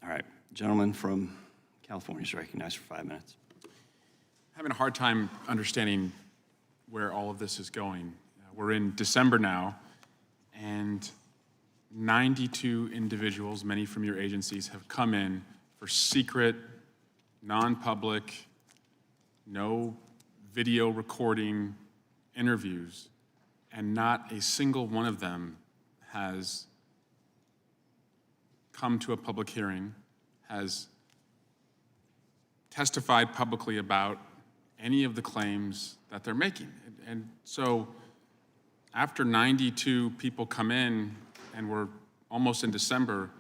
All right, gentleman from California is recognized for 5 minutes. Having a hard time understanding where all of this is going. We're in December now, and 92 individuals, many from your agencies, have come in for secret, non-public, no video recording interviews, and not a single one of them has come to a public hearing, has testified publicly about any of the claims that they're making. And so after 92 people come in, and we're almost in December,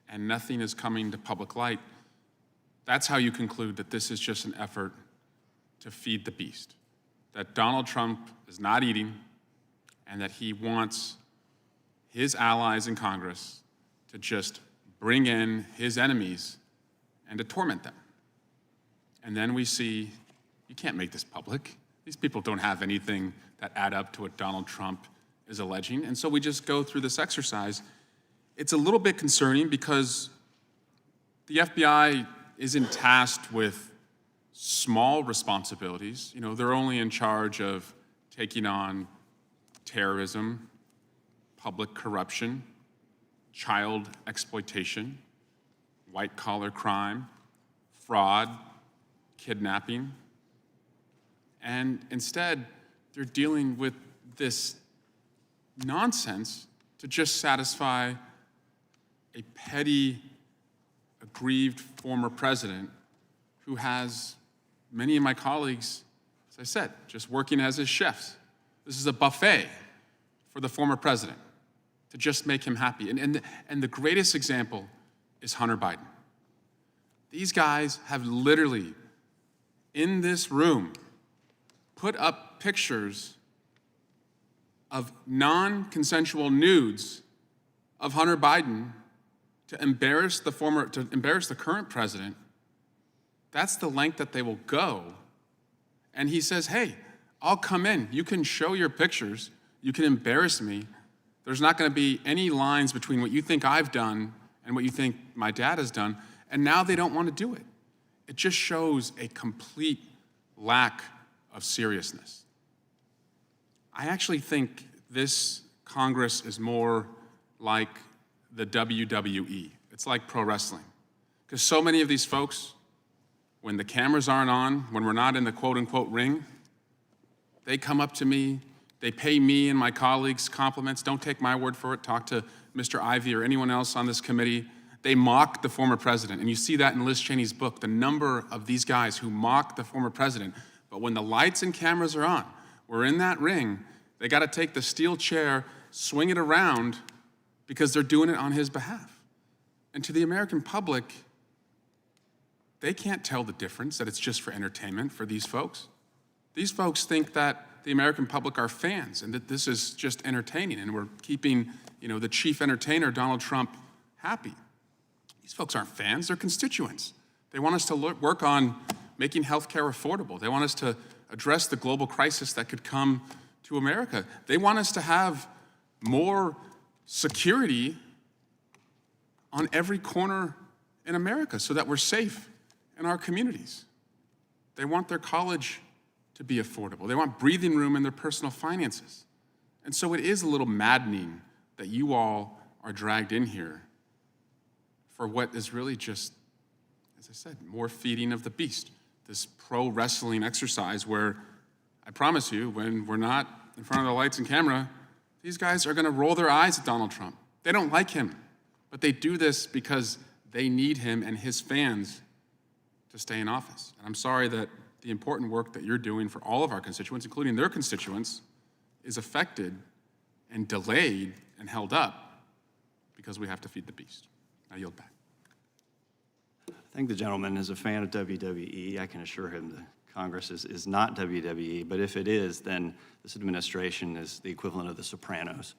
and nothing is coming to public light, that's how you conclude that this is just an effort to feed the beast, that Donald Trump is not eating, and that he wants his allies in Congress to just bring in his enemies and to torment them. And then we see, you can't make this public. These people don't have anything that add up to what Donald Trump is alleging. And so we just go through this exercise. It's a little bit concerning because the FBI isn't tasked with small responsibilities. You know, they're only in charge of taking on terrorism, public corruption, child exploitation, white-collar crime, fraud, kidnapping. And instead, they're dealing with this nonsense to just satisfy a petty, aggrieved former president who has many of my colleagues, as I said, just working as his chefs. This is a buffet for the former president to just make him happy. And the greatest example is Hunter Biden. These guys have literally, in this room, put up pictures of non-consensual nudes of Hunter Biden to embarrass the current president. That's the length that they will go. And he says, hey, I'll come in. You can show your pictures. You can embarrass me. There's not going to be any lines between what you think I've done and what you think my dad has done. And now they don't want to do it. It just shows a complete lack of seriousness. I actually think this Congress is more like the WWE. It's like pro wrestling. Because so many of these folks, when the cameras aren't on, when we're not in the quote-unquote ring, they come up to me, they pay me and my colleagues compliments. Don't take my word for it. Talk to Mr. Ivey or anyone else on this committee. They mock the former president. And you see that in Liz Cheney's book, the number of these guys who mock the former president. But when the lights and cameras are on, we're in that ring, they got to take the steel chair, swing it around, because they're doing it on his behalf. And to the American public, they can't tell the difference, that it's just for entertainment for these folks. These folks think that the American public are fans and that this is just entertaining and we're keeping, the chief entertainer, Donald Trump, happy. These folks aren't fans, they're constituents. They want us to work on making healthcare affordable. They want us to address the global crisis that could come to America. They want us to have more security on every corner in America so that we're safe in our communities. They want their college to be affordable. They want breathing room in their personal finances. And so it is a little maddening that you all are dragged in here for what is really just, as I said, more feeding of the beast. This pro wrestling exercise where I promise you, when we're not in front of the lights and camera, these guys are going to roll their eyes at Donald Trump. They don't like him, but they do this because they need him and his fans to stay in office. And I'm sorry that the important work that you're doing for all of our constituents, including their constituents, is affected and delayed and held up because we have to feed the beast. I yield back. I think the gentleman is a fan of WWE. I can assure him that Congress is not WWE, but if it is, then this administration is the equivalent of The Sopranos.